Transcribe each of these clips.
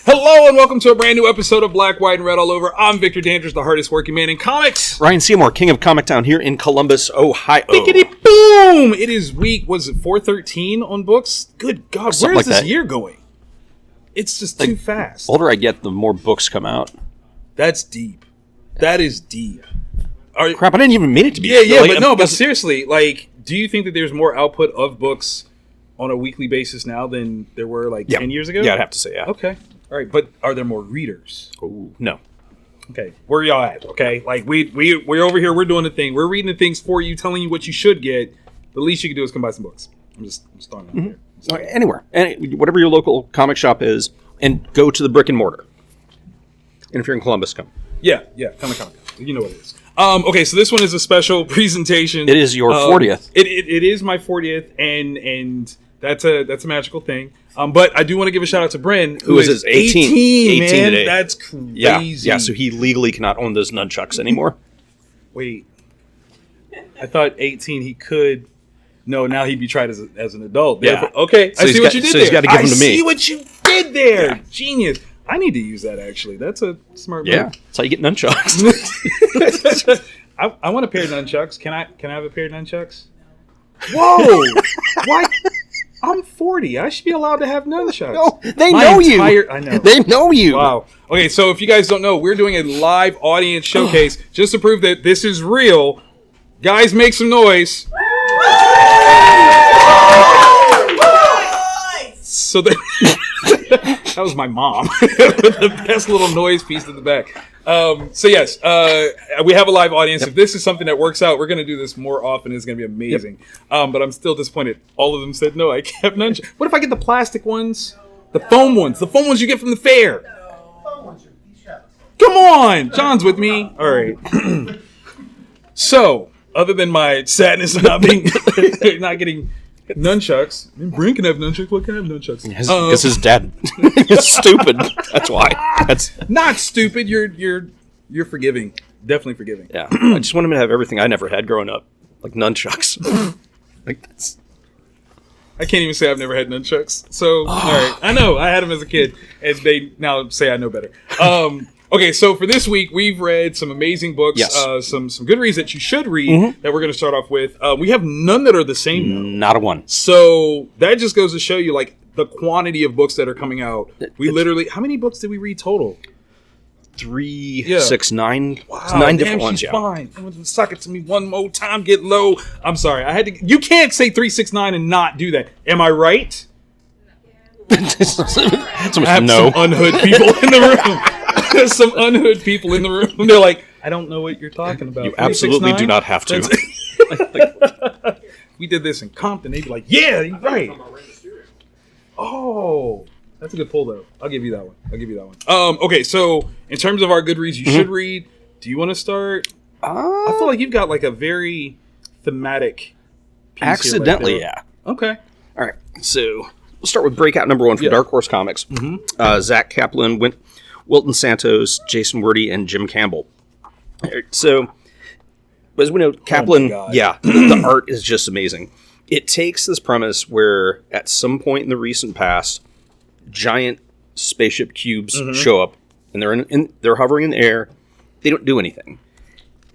Hello and welcome to a brand new episode of Black, White, and Red All Over. I'm Victor Dandridge, the hardest working man in comics. Ryan Seymour, king of Comic Town here in Columbus, Ohio. Bickety boom! It is week, was it 413 on books? Good God, where is this year going? It's just too fast. The older I get, the more books come out. That's deep. That is deep. Crap, I didn't even mean it to be. But seriously, do you think that there's more output of books on a weekly basis now than there were 10 years ago? Yeah, I'd have to say, yeah. Okay. All right, but are there more readers? Ooh, no. Okay, where y'all at? Okay, we're over here, we're doing the thing. We're reading the things for you, telling you what you should get. The least you can do is come buy some books. I'm just throwing it out there. Anywhere. Whatever your local comic shop is, and go to the brick and mortar. And if you're in Columbus, come. Yeah, come to Comic Con. You know what it is. Okay, so this one is a special presentation. It is your 40th. It is my 40th, and that's a magical thing. But I do want to give a shout out to Bryn, who is 18 man. Today. That's crazy. Yeah, so he legally cannot own those nunchucks anymore. Wait. I thought 18 he could. No, now he'd be tried as an adult. Yeah. Okay, so I see what you did there. He's got to give them to me. I see what you did there. Yeah. Genius. I need to use that, actually. That's a smart move. Yeah, that's how you get nunchucks. I want a pair of nunchucks. Can I have a pair of nunchucks? Whoa! Why? I'm 40. I should be allowed to have nunchucks. No, they know you. I know. They know you. Wow. Okay, so if you guys don't know, we're doing a live audience showcase just to prove that this is real. Guys, make some noise. So that was my mom. The best little noise piece in the back. So yes, we have a live audience. Yep. If this is something that works out, we're going to do this more often. It's going to be amazing. Yep. But I'm still disappointed. All of them said no. I kept none. What if I get the plastic ones? The foam ones you get from the fair. Come on, John's with me. All right. So, other than my sadness of not getting nunchucks, Bryn can have nunchucks. What can I have nunchucks? Because his dad is stupid. That's why. That's not stupid. You're forgiving. Definitely forgiving. Yeah. I just want him to have everything I never had growing up, like nunchucks. That's. I can't even say I've never had nunchucks. So, all right. I know. I had them as a kid, and they now say I know better. Okay, so for this week, we've read some amazing books, yes. Some good reads that you should read that we're going to start off with. We have none that are the same, though. Not a one. So that just goes to show you, the quantity of books that are coming out. How many books did we read total? 3, 6, 9. Wow, 9 different ones, she's fine. Suck it to me one more time, get low. I'm sorry, you can't say 3, 6, 9 and not do that. Am I right? I have some unhood people in the room. There's some unhood people in the room. They're like, I don't know what you're talking about. You absolutely do not have to. We did this in Compton. They'd be like, yeah, you're right. Oh, that's a good pull, though. I'll give you that one. Okay, so in terms of our good reads you should read, do you want to start? I feel like you've got a very thematic piece accidentally, here, yeah. Okay. All right, so we'll start with breakout number 1 from Dark Horse Comics. Zach Kaplan, Wilton Santos, Jason Wordie, and Jim Campbell. So, as we know, Kaplan, the art is just amazing. It takes this premise where, at some point in the recent past, giant spaceship cubes show up, and they're hovering in the air. They don't do anything.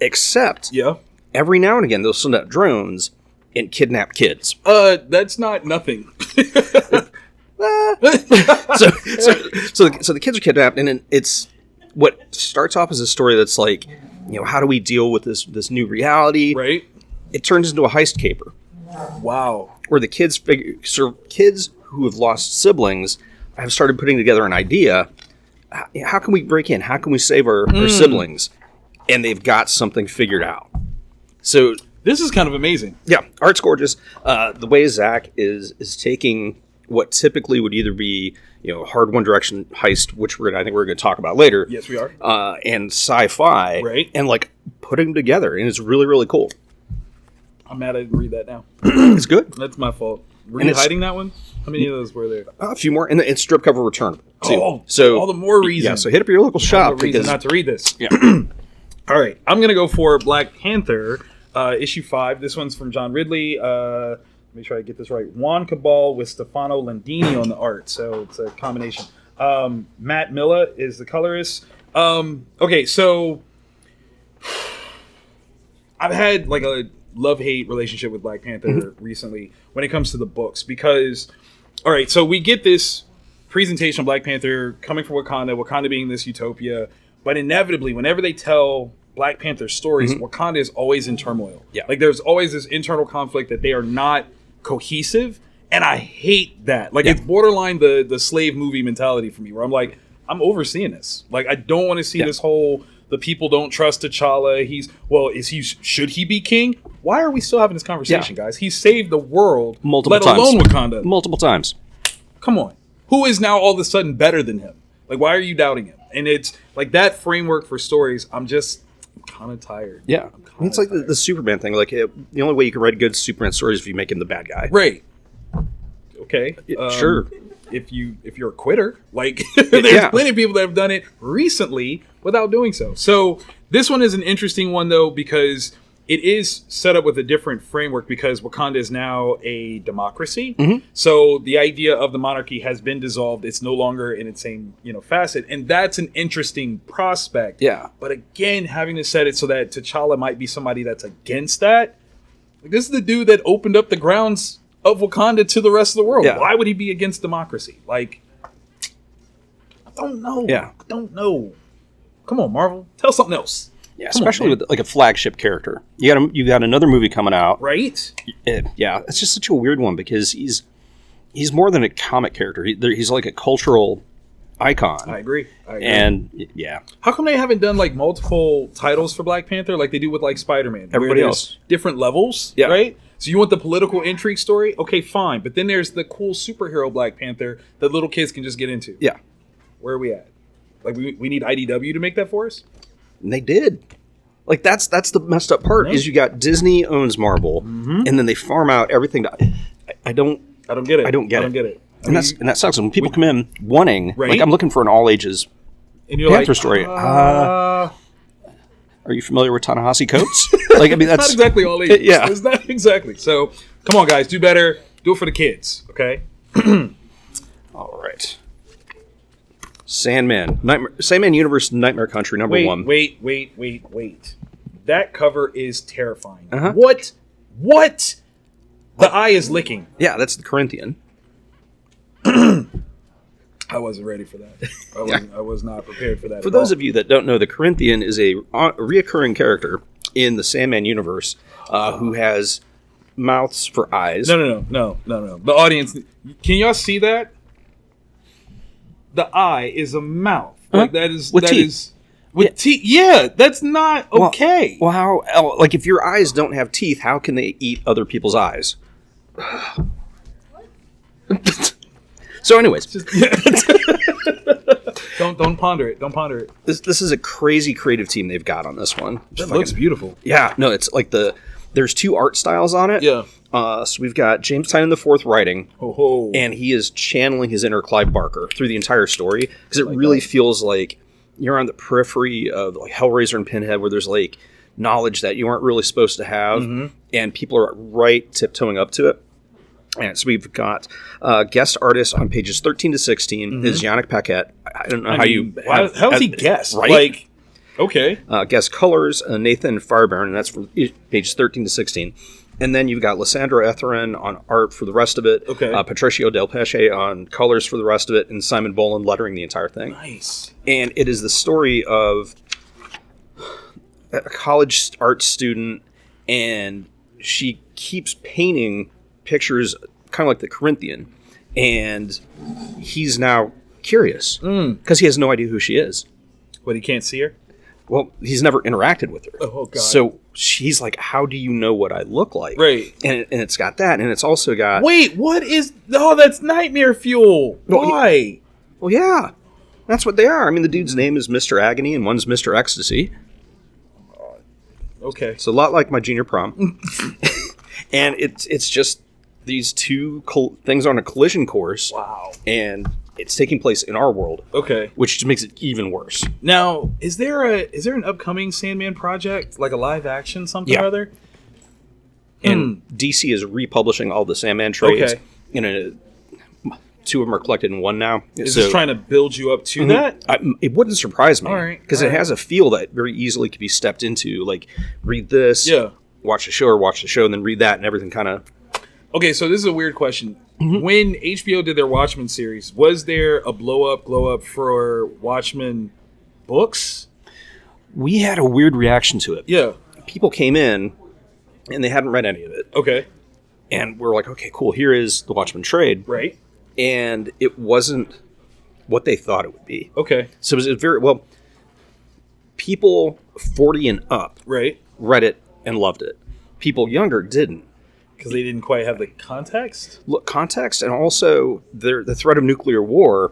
Except, every now and again, they'll send out drones and kidnap kids. That's not nothing. So the kids are kidnapped, and it's what starts off as a story that's like, how do we deal with this new reality? Right. It turns into a heist caper. Wow. Where the kids who have lost siblings have started putting together an idea. How can we break in? How can we save our siblings? And they've got something figured out. So this is kind of amazing. Yeah, art's gorgeous. The way Zach is taking what typically would either be, hard One Direction heist, which I think we're going to talk about later. Yes, we are. And sci-fi, right? And putting them together, and it's really, really cool. I'm mad I didn't read that now. It's good. That's my fault. Were you hiding that one? How many of those were there? A few more, and it's strip cover return too. Oh, so all the more reason. Yeah, so hit up your local shop because not to read this. Yeah. All right, I'm gonna go for Black Panther, issue 5. This one's from John Ridley. Let me try to get this right. Juan Cabal with Stefano Landini on the art, so it's a combination. Matt Milla is the colorist. Okay, so I've had like a love-hate relationship with Black Panther recently when it comes to the books because, all right, so we get this presentation of Black Panther coming from Wakanda being this utopia, but inevitably, whenever they tell Black Panther stories, Wakanda is always in turmoil. Yeah. Like there's always this internal conflict that they are not cohesive, and I hate that. Like it's borderline the slave movie mentality for me, where I'm like, I'm overseeing this. Like I don't want to see this whole the people don't trust T'Challa. Should he be king? Why are we still having this conversation, guys? He saved the world, multiple let times. alone Wakanda. Multiple times. Come on. Who is now all of a sudden better than him? Like, why are you doubting him? And it's like that framework for stories. I'm kind of tired. Yeah. It's like the Superman thing. Like, the only way you can write a good Superman story is if you make him the bad guy. Right. Okay. Sure. If you're a quitter, like there's plenty of people that have done it recently without doing so. So this one is an interesting one though because it is set up with a different framework because Wakanda is now a democracy. So the idea of the monarchy has been dissolved. It's no longer in its same facet, and that's an interesting prospect. Yeah. But again, having to set it so that T'Challa might be somebody that's against that. Like, this is the dude that opened up the grounds of Wakanda to the rest of the world. Yeah. Why would he be against democracy? Like, I don't know. Yeah. I don't know. Come on, Marvel. Tell something else. Yeah, especially with like a flagship character. You got another movie coming out. Right? It's just such a weird one because he's more than a comic character. He's like a cultural icon. I agree. And how come they haven't done like multiple titles for Black Panther like they do with like Spider-Man? Everybody else. Different levels, right? So you want the political intrigue story? Okay, fine. But then there's the cool superhero Black Panther that little kids can just get into. Yeah. Where are we at? Like we need IDW to make that for us? And they did. Like that's the messed up part is you got Disney owns Marvel and then they farm out everything. I don't get it. I don't get it. And that sucks. When people come in wanting, like I'm looking for an all ages Panther story. Are you familiar with Ta-Nehisi Coates? Like, I mean, that's not exactly all ages. Yeah, it's not exactly. So, come on, guys, do better. Do it for the kids, okay? All right. Sandman Universe, Nightmare Country, number 1. Wait. That cover is terrifying. What? The eye is licking. Yeah, that's the Corinthian. I wasn't ready for that. I was not prepared for that. For those of you that don't know, the Corinthian is a reoccurring character in the Sandman universe who has mouths for eyes. No. The audience, can y'all see that? The eye is a mouth. Like that is with that teeth. Is with teeth. Yeah, that's not okay. Well, how? Like, if your eyes don't have teeth, how can they eat other people's eyes? So, anyways, don't ponder it. Don't ponder it. This is a crazy creative team they've got on this one. It looks beautiful. Yeah, no, it's like there's 2 art styles on it. Yeah. So we've got James Tynion IV writing, Oh. and he is channeling his inner Clive Barker through the entire story because it really feels like you're on the periphery of like Hellraiser and Pinhead, where there's like knowledge that you aren't really supposed to have, and people are right tiptoeing up to it. And so we've got guest artists on pages 13 to 16 is Yannick Paquette. I don't know how does he guess? Right? Like, okay. Guest colors, Nathan Fireburn, and that's from pages 13 to 16. And then you've got Lissandra Etherin on art for the rest of it. Okay. Patricio Del Pesce on colors for the rest of it, and Simon Boland lettering the entire thing. Nice. And it is the story of a college art student, and she keeps painting pictures kind of like the Corinthian, and he's now curious because he has no idea who she is. But he can't see her? Well, he's never interacted with her. Oh, God. So she's like, how do you know what I look like? Right. And it's got that, and it's also got... Wait, what is... Oh, that's nightmare fuel. Why? Well, yeah. That's what they are. I mean, the dude's name is Mr. Agony, and one's Mr. Ecstasy. Okay. So a lot like my junior prom. And it's just these 2 things on a collision course. Wow. And it's taking place in our world. Okay. Which just makes it even worse. Now, is there an upcoming Sandman project, like a live action something or other? And DC is republishing all the Sandman trades in a two of them are collected in one now. Is this trying to build you up to that? It wouldn't surprise me. All right. Because it has a feel that very easily could be stepped into. Like, read this, watch the show, or watch the show, and then read that, and everything kind of... Okay, so this is a weird question. When HBO did their Watchmen series, was there a glow up for Watchmen books? We had a weird reaction to it. Yeah. People came in, and they hadn't read any of it. Okay. And we're like, okay, cool, here is the Watchmen trade. Right. And it wasn't what they thought it would be. Okay. So it was very, well, people 40 and up read it and loved it. People younger didn't. Because they didn't quite have the context? Look, context, and also the threat of nuclear war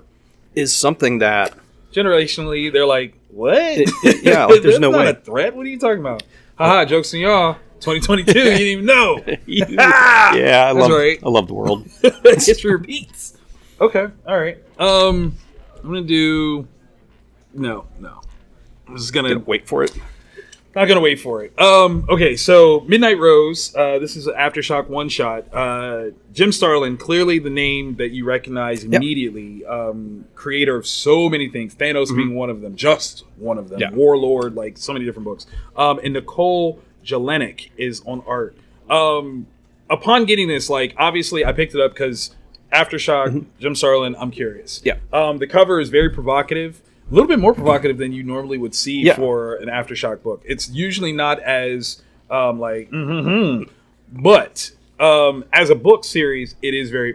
is something that... Generationally, they're like, what? Yeah, like there's no way. That's not a threat? What are you talking about? Haha, jokes on y'all. 2022, you didn't even know. Yeah, I love the world. History repeats. Okay, all right. I'm going to do... No. I'm just going to... Wait for it. Not gonna wait for it. Okay, so Midnight Rose. This is an AfterShock one-shot. Jim Starlin, clearly the name that you recognize immediately. Creator of so many things. Thanos being one of them. Just one of them. Yeah. Warlord, like so many different books. And Nicole Jelinek is on art. Upon getting this, like, obviously I picked it up because AfterShock, Jim Starlin, I'm curious. Yeah. The cover is very provocative. A little bit more provocative than you normally would see for an AfterShock book. It's usually not as but as a book series, it is very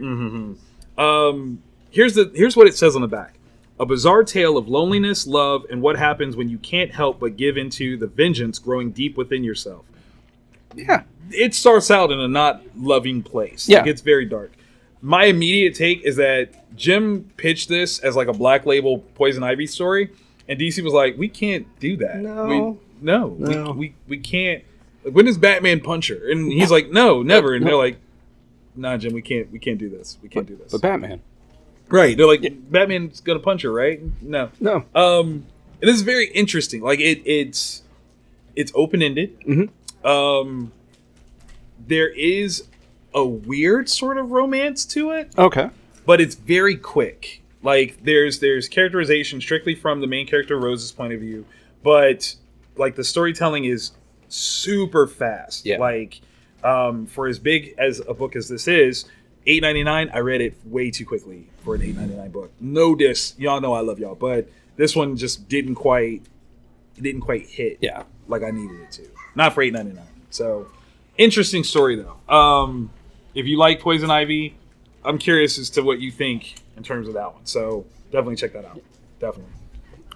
Here's what it says on the back: a bizarre tale of loneliness, love, and what happens when you can't help but give into the vengeance growing deep within yourself. Yeah, it starts out in a not loving place. Yeah, it gets very dark. My immediate take is that Jim pitched this as like a Black Label Poison Ivy story, and DC was like, "We can't do that. No. We can't. When is Batman punch her?" And he's like, "No, never." And they're like, "Nah, Jim, we can't do this. We can't do this." But Batman, right? They're like, "Batman's gonna punch her, right?" No. And this is very interesting. Like it's open ended. There is a weird sort of romance to it. Okay. But it's very quick. Like there's characterization strictly from the main character Rose's point of view, but like the storytelling is super fast. Yeah. Like for as big as a book as this is, $8.99, I read it way too quickly for an $8.99 book. No diss. Y'all know I love y'all, but this one just didn't quite hit like I needed it to. Not for $8.99. So interesting story though. If you like Poison Ivy, I'm curious as to what you think in terms of that one. So definitely check that out. Definitely.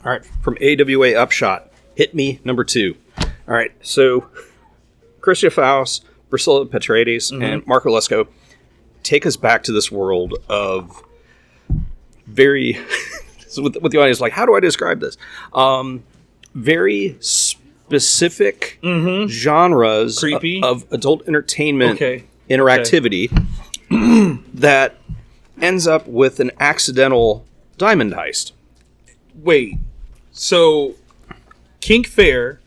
All right. From AWA Upshot, Hit Me, number 2. All right. So Christia Faust, Priscilla Petrades, and Marco Lesko take us back to this world of very... so with the audience, like, how do I describe this? Very specific genres of adult entertainment interactivity that ends up with an accidental diamond heist. Wait, so Kink Fair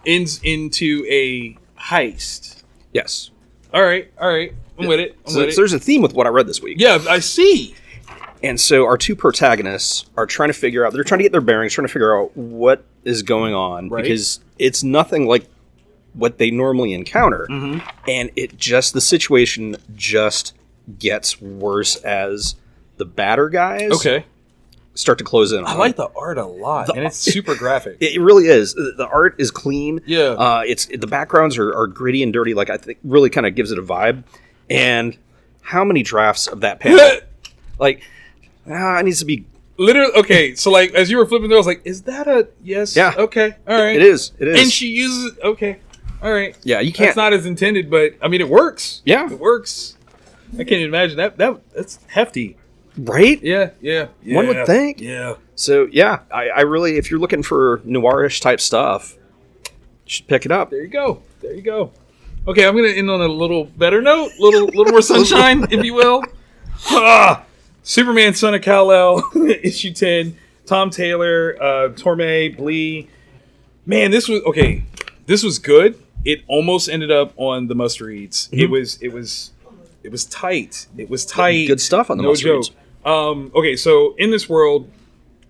ends into a heist? Yes. All right. I'm with it. So there's a theme with what I read this week. Yeah, I see. And so our two protagonists are trying to figure out, they're trying to get their bearings, trying to figure out what is going on, because it's nothing like what they normally encounter. And the situation just gets worse as the badder guys start to close in. I like the art a lot, and it's super graphic. It really is. The art is clean. Yeah. The backgrounds are gritty and dirty, like I think really kind of gives it a vibe. And how many drafts of that panel? Like, it needs to be... Literally, okay, so like, as you were flipping through, I was like, is that a... Yes. Yeah. Okay, all right. It is. And she uses... Okay, all right. Yeah, you can't... It's not as intended, but, I mean, it works. Yeah. It works. I can't even imagine that's hefty. Right? Yeah. One would think. Yeah. So, yeah, I really, if you're looking for noirish type stuff, you should pick it up. There you go. Okay, I'm going to end on a little better note, little more sunshine, if you will. Superman, Son of Kal-El, issue 10. Tom Taylor, Torme, Blee. Man, this was good. It almost ended up on the must reads. It was tight. It was tight. Good stuff on the must reads. Okay, so in this world,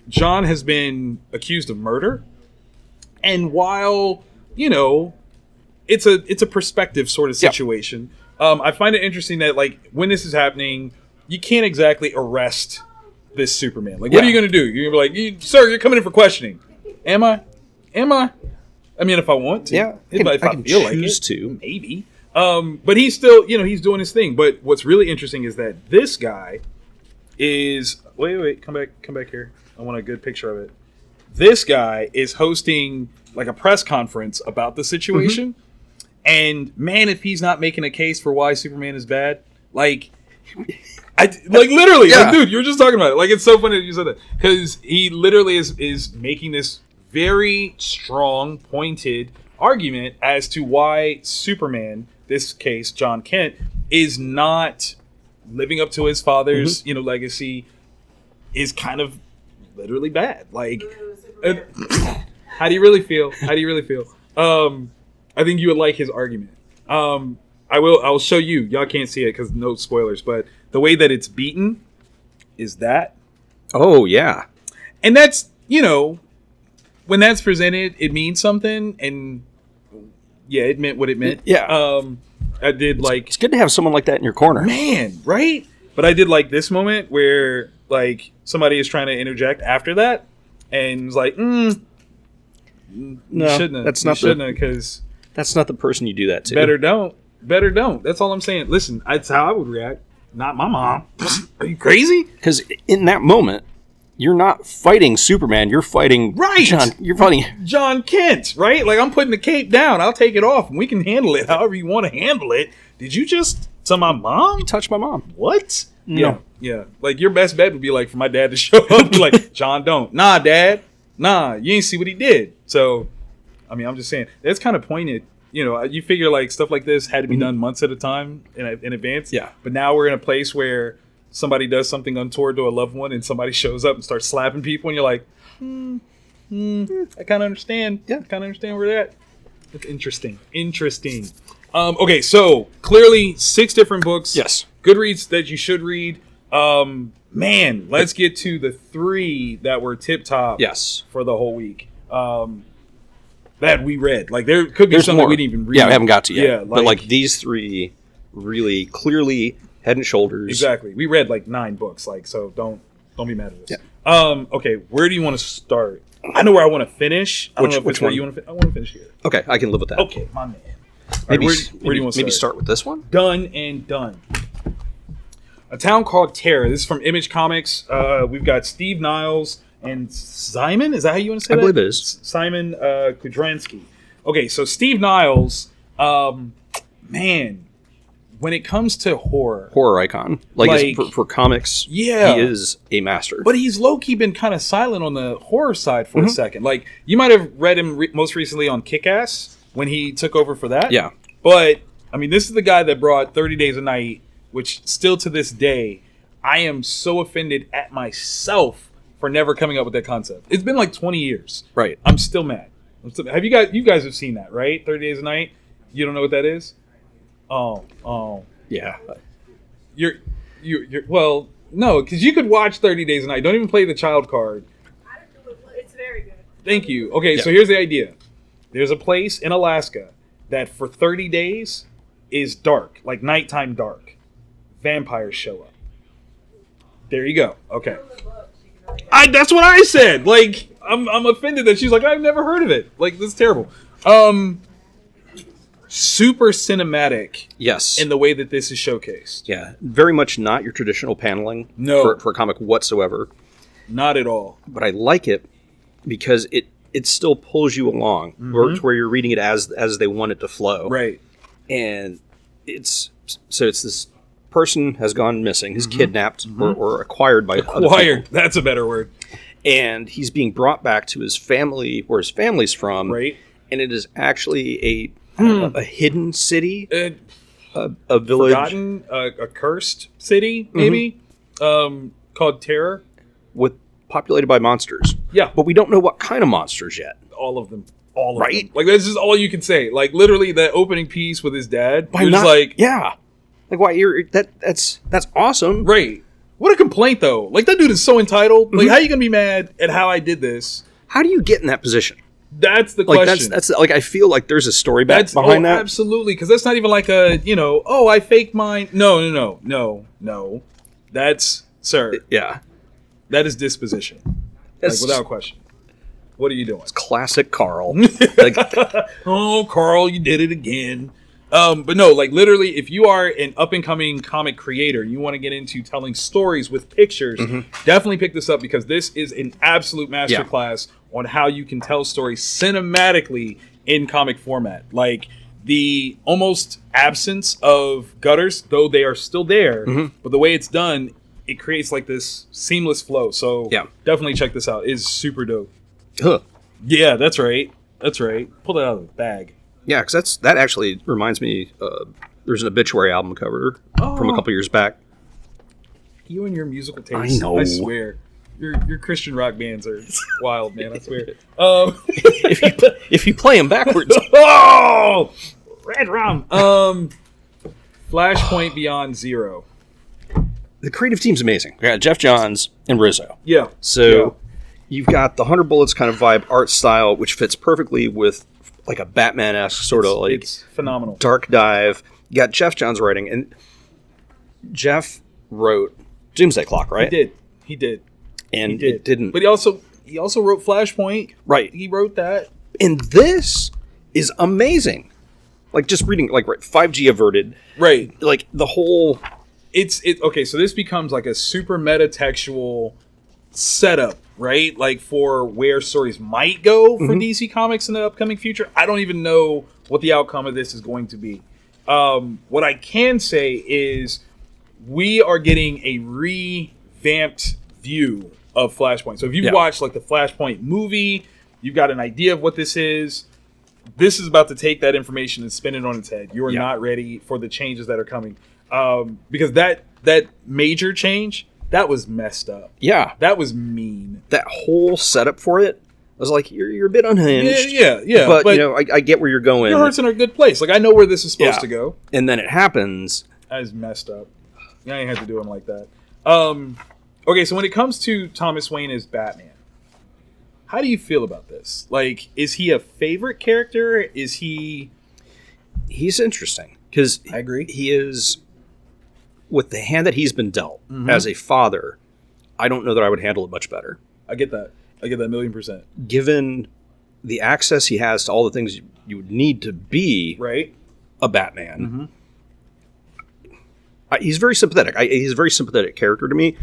John has been accused of murder, and while it's a perspective sort of situation. I find it interesting that like when this is happening, you can't exactly arrest this Superman. Like, what are you going to do? You're going to be like, sir, you're coming in for questioning. Am I? I mean, if I want to. Yeah. If I can feel like choose it, to. maybe. But he's still, he's doing his thing. But what's really interesting is that this guy is... Wait, come back here. I want a good picture of it. This guy is hosting like a press conference about the situation. And man, if he's not making a case for why Superman is bad, like literally, like, dude, you were just talking about it. Like, it's so funny that you said that, because he literally is making this very strong, pointed argument as to why Superman, this case John Kent, is not living up to his father's legacy, is kind of literally bad. Like, how do you really feel? I think you would like his argument. I'll show you. Y'all can't see it because no spoilers, but the way that it's beaten is that. Oh, yeah. And that's, when that's presented, it means something. And yeah, it meant what it meant. Yeah. I did like... It's good to have someone like that in your corner. Man, right? But I did like this moment where like somebody is trying to interject after that and was like, no, shouldn't have. That's not because... That's not the person you do that to. Better don't. That's all I'm saying. Listen, that's how I would react. Not my mom. Are you crazy? Because in that moment, you're not fighting Superman. You're fighting John. You're fighting John Kent, right? Like, I'm putting the cape down. I'll take it off, and we can handle it however you want to handle it. Did you just to my mom? You touched my mom. What? No. Yeah. Like, your best bet would be like for my dad to show up. Like, John, don't. Nah, Dad. Nah, you ain't see what he did. So. I mean, I'm just saying, that's kind of pointed. You figure like stuff like this had to be done months at a time in advance. Yeah. But now we're in a place where somebody does something untoward to a loved one and somebody shows up and starts slapping people and you're like, I kind of understand. Yeah. I kind of understand where they're at. That's interesting. Okay, so clearly 6 different books. Yes. Goodreads that you should read. Man, let's get to the 3 that were tip top. Yes. For the whole week. That we read. Like, there could be something more. We didn't even read. Yeah, we haven't got to yet. Yeah, but like these 3 really clearly head and shoulders. Exactly. We read like 9 books. Like, so don't be mad at us. Yeah. Okay, where do you want to start? I know where I want to finish. I don't know if it's where you want to. I want to finish here. Okay, I can live with that. Okay, my man. Maybe, where do you want to start? Maybe start with this one. Done and done. A Town Called Terror. This is from Image Comics. We've got Steve Niles and Simon, is that how you want to say that? I believe it is. Simon Kudransky. Okay, so Steve Niles, man, when it comes to horror icon, like for comics, he is a master. But he's low-key been kind of silent on the horror side for a second. Like, you might have read him most recently on Kick-Ass when he took over for that. Yeah. But, I mean, this is the guy that brought 30 Days a Night, which still to this day, I am so offended at myself for never coming up with that concept. It's been like 20 years. Right. I'm still mad. Have you guys have seen that, right? 30 Days a Night? You don't know what that is? Oh. Yeah. You're well, no, because you could watch 30 Days a Night. Don't even play the child card. It's very good. Thank you. Okay, so here's the idea. There's a place in Alaska that for 30 days is dark, like nighttime dark. Vampires show up. There you go. Okay. That's what I said. Like, I'm offended that she's like, I've never heard of it. Like, this is terrible. Super cinematic. Yes. In the way that this is showcased. Yeah. Very much not your traditional paneling. No. For a comic whatsoever. Not at all. But I like it because it still pulls you along. Where you're reading it as they want it to flow. Right. And it's this person has gone missing. He's kidnapped or acquired by other people. That's a better word. And he's being brought back to his family, where his family's from. Right. And it is actually a hidden city, a village, forgotten, a cursed city, maybe, called Terror, populated by monsters. Yeah, but we don't know what kind of monsters yet. All of them. Like, this is all you can say. Like, literally, that opening piece with his dad. Like, why that's awesome, right? What a complaint, though. Like, that dude is so entitled. Like, how are you going to be mad at how I did this? How do you get in that position? That's the Like, question. that's like, I feel like there's a story behind that. Absolutely. Because that's not even like a, I faked mine. No. That's, sir. Yeah. That is disposition. Like, without question. What are you doing? Classic Carl. Like, oh, Carl, you did it again. But no, like literally, if you are an up-and-coming comic creator, you want to get into telling stories with pictures, definitely pick this up because this is an absolute masterclass on how you can tell stories cinematically in comic format. Like the almost absence of gutters, though they are still there, but the way it's done, it creates like this seamless flow. So definitely check this out. It's super dope. Huh. Yeah, that's right. Pull that out of the bag. Yeah, because that actually reminds me. There's an Obituary album cover from a couple years back. You and your musical taste. I know. I swear. Your Christian rock bands are wild, man. I swear. If you play them backwards. Oh! Red rum. Flashpoint Beyond Zero. The creative team's amazing. We got Jeff Johns and Rizzo. Yeah. So you've got the 100 Bullets kind of vibe art style, which fits perfectly with like a Batman-esque sort of like it's phenomenal dark dive. You got Jeff Johns writing, and Jeff wrote Doomsday Clock, right? He did. And it didn't. But he also wrote Flashpoint. Right. He wrote that. And this is amazing. Like just reading, like 5G averted. Right. Like the whole. Okay. So this becomes like a super metatextual setup, right? Like for where stories might go for DC Comics in the upcoming future. I don't even know what the outcome of this is going to be. What I can say is we are getting a revamped view of Flashpoint. So if you've watched like the Flashpoint movie, you've got an idea of what this is. This is about to take that information and spin it on its head. You are not ready for the changes that are coming. Because that major change, that was messed up. Yeah. That was mean. That whole setup for it, I was like, you're a bit unhinged. Yeah. But I get where you're going. Your heart's in a good place. Like, I know where this is supposed to go. And then it happens. That is messed up. I ain't had to do him like that. Okay, so when it comes to Thomas Wayne as Batman, how do you feel about this? Like, is he a favorite character? Is he... He's interesting. Because I agree. He is... With the hand that he's been dealt as a father, I don't know that I would handle it much better. I get that 1,000,000%. Given the access he has to all the things you would need to be a Batman, he's very sympathetic. He's a very sympathetic character to me.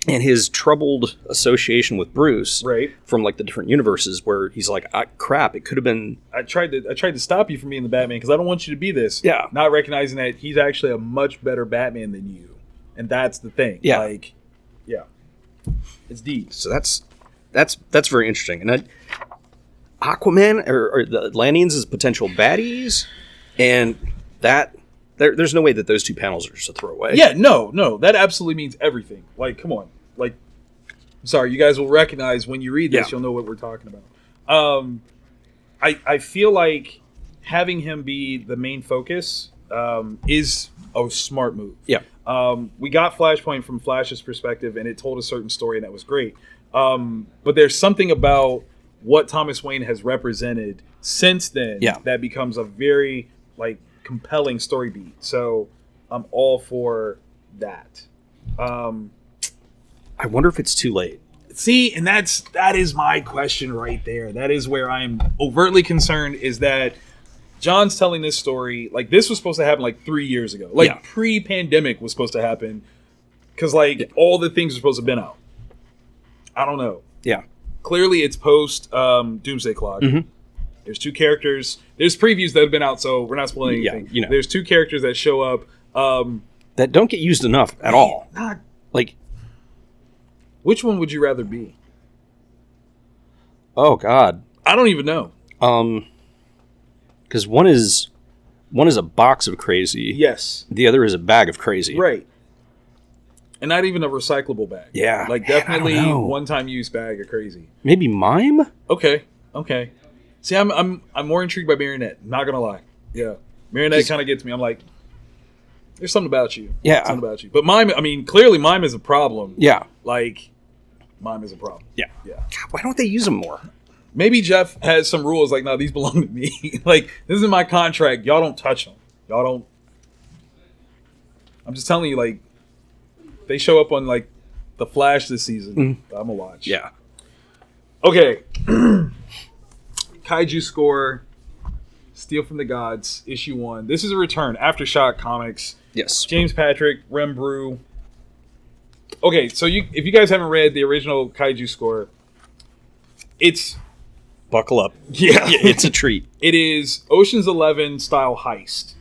And his troubled association with Bruce from like the different universes where he's like, crap, it could have been... I tried to stop you from being the Batman because I don't want you to be this. Yeah. Not recognizing that he's actually a much better Batman than you. And that's the thing. Yeah. Like, yeah. It's deep. So that's very interesting. And Aquaman or the Atlanteans as potential baddies, and that... There's no way that those two panels are just a throwaway. Yeah, no. That absolutely means everything. Like, come on. Like, sorry, you guys will recognize when you read this, you'll know what we're talking about. I feel like having him be the main focus is a smart move. Yeah. We got Flashpoint from Flash's perspective, and it told a certain story, and that was great. But there's something about what Thomas Wayne has represented since then that becomes a very, like, compelling story beat. So I'm all for that. I wonder if it's too late. See, and that is my question right there. That is where I'm overtly concerned, is that John's telling this story, like this was supposed to happen like 3 years ago. Like pre-pandemic was supposed to happen because like all the things are supposed to have been out. I don't know. Yeah. Clearly it's post Doomsday Clock. There's two characters. There's previews that have been out, so we're not spoiling anything. You know. There's two characters that show up. That don't get used enough at all. Like, which one would you rather be? Oh God, I don't even know. Because one is a box of crazy. Yes. The other is a bag of crazy. Right. And not even a recyclable bag. Yeah. Like definitely one-time use bag of crazy. Maybe mime. Okay. See, I'm more intrigued by Marionette. Not gonna lie. Yeah, Marionette kind of gets me. I'm like, There's something about you. Yeah. Something about you. But mime, I mean, clearly mime is a problem. Yeah. Like, mime is a problem. Yeah. Yeah. God, why don't they use them more? Maybe Jeff has some rules like, no, these belong to me. Like, this is my contract. Y'all don't touch them. Y'all don't. I'm just telling you, like, they show up on, like, The Flash this season. I'm going to watch. Yeah. Okay. Kaiju Score, Steal from the Gods, issue 1. This is a return. AfterShock Comics. Yes. James Patrick, Rem Brew. Okay, so if you guys haven't read the original Kaiju Score, it's... Buckle up. Yeah. It's a treat. It is Ocean's 11 style heist.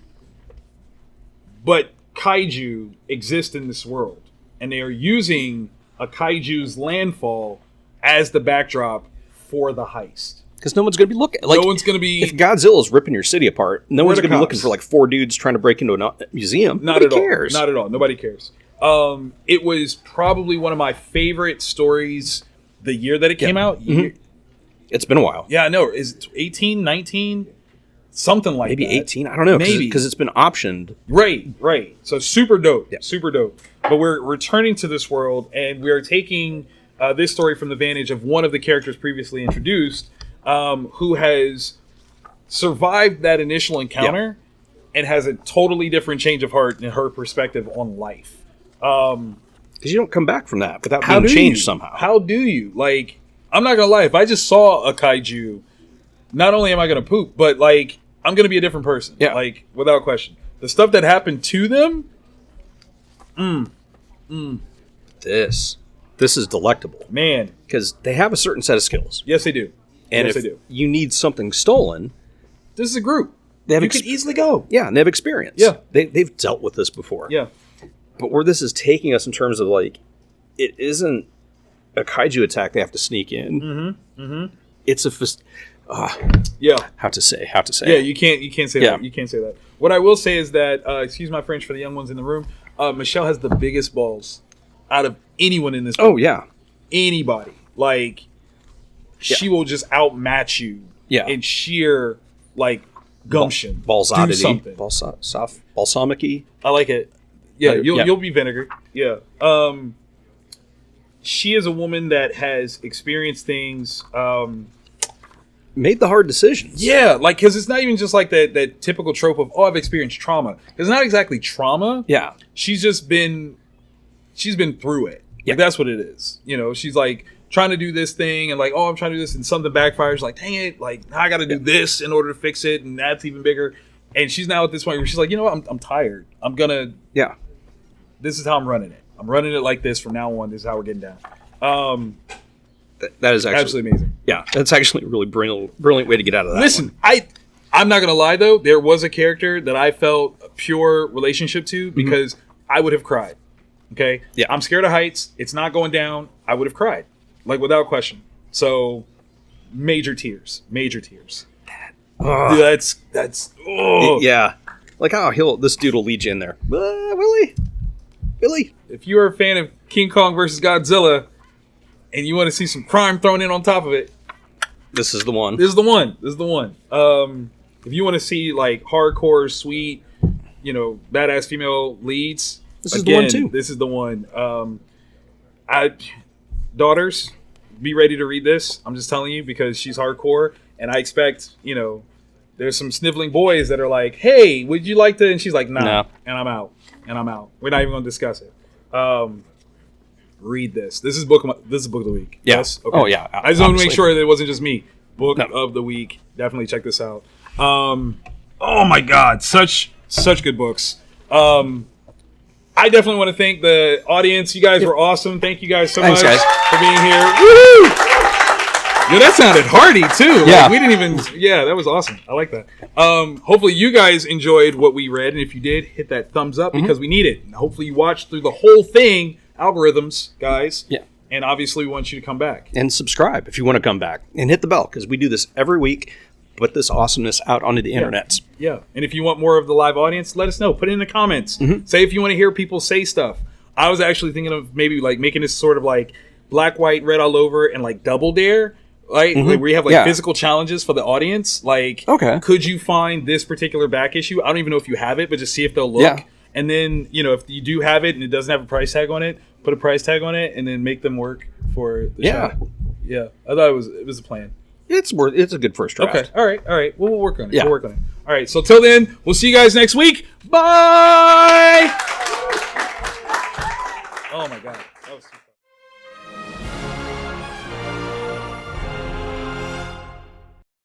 But kaiju exist in this world. And they are using a kaiju's landfall as the backdrop for the heist. Because no one's going to be looking. Like, no one's going to be... If Godzilla's ripping your city apart, no one's the going to be cops? looking for like 4 dudes trying to break into a museum. Not Nobody at cares. all. Not at all. Nobody cares. It was probably one of my favorite stories the year that it came out. It's been a while. Yeah, I know. Is it 18, 19? Something like Maybe that. 18? I don't know. Maybe. Because it's been optioned. Right. So super dope. Yeah. Super dope. But we're returning to this world, and we are taking this story from the vantage of one of the characters previously introduced, who has survived that initial encounter and has a totally different change of heart in her perspective on life. Because you don't come back from that without How being do changed you? somehow. How do you? Like, I'm not going to lie. If I just saw a kaiju, not only am I going to poop, but, like, I'm going to be a different person. Yeah. Like, without question. The stuff that happened to them, This is delectable. man. Because they have a certain set of skills. Yes, they do. And yes, if they do. you need something stolen, This is a group. they have You could easily go. and they have experience. Yeah. They've dealt with this before. Yeah. But where this is taking us in terms of, like, it isn't a kaiju attack they have to sneak in. It's a... Yeah. How to say. Yeah, you can't say Yeah. that. You can't say that. What I will say is that, excuse my French for the young ones in the room, Michelle has the biggest balls out of anyone in this book. Oh, yeah. Anybody. Like, she will just outmatch you in sheer, like, gumption. Balsodity. Do something. Balsamic-y. I like it. Yeah, Yeah. you'll be vinegar. Yeah. She is a woman that has experienced things. Made the hard decisions. Yeah, like, because it's not even just like that typical trope of, I've experienced trauma. It's not exactly trauma. Yeah. She's been through it. Yeah. Like, that's what it is. You know, she's like trying to do this thing and like, I'm trying to do this, and something backfires. Like, dang it, like, now I got to do this in order to fix it, and that's even bigger. And she's now at this point where she's like, you know what, I'm tired. I'm gonna. Yeah. This is how I'm running it. I'm running it like this from now on. This is how we're getting down. That is actually Absolutely amazing. Yeah, that's actually a really brilliant way to get out of that. Listen, I'm not gonna lie though. There was a character that I felt a pure relationship to because I would have cried. Okay. Yeah. I'm scared of heights. It's not going down. I would have cried, like, without question. So, major tears. Dude, that's. Oh. Yeah. Like, this dude will lead you in there. Really? If you are a fan of King Kong versus Godzilla, and you want to see some crime thrown in on top of it, This is the one. This is the one. If you want to see, like, hardcore, sweet, badass female leads, This is the one, too. This is the one. Daughters, be ready to read this. I'm just telling you, because she's hardcore, and I expect, there's some sniveling boys that are like, hey, would you like to? And she's like, nah. No. And I'm out. We're not even going to discuss it. Read this. This is book of the week. Yeah. Yes? Okay. Oh, yeah. I just want to make Obviously. sure that it wasn't just me. Book No. of the week. Definitely check this out. Oh my God, such good books. I definitely want to thank the audience. You guys were awesome. Thank you guys so Thanks, much guys. for being here. Woo! Yo, that sounded hearty too. Yeah. Like, we didn't even. Yeah, that was awesome. I like that. Hopefully you guys enjoyed what we read, and if you did, hit that thumbs up because we need it. And hopefully you watched through the whole thing. Algorithms, guys. Yeah. And obviously we want you to come back. And subscribe if you want to come back. And hit the bell, because we do this every week. Put this awesomeness out onto the internet. Yeah. And if you want more of the live audience, let us know. Put it in the comments. Say if you want to hear people say stuff. I was actually thinking of maybe like making this sort of like black, white, red all over and like double dare. Right? Like, where you have like physical challenges for the audience. Like, Okay. could you find this particular back issue? I don't even know if you have it, but just see if they'll look. Yeah. And then, if you do have it and it doesn't have a price tag on it, put a price tag on it and then make them work for the shop. Yeah. I thought it was a plan. It's a good first draft. Okay. All right. Well, we'll work on it. Yeah. We'll work on it. All right. So till then, we'll see you guys next week. Bye.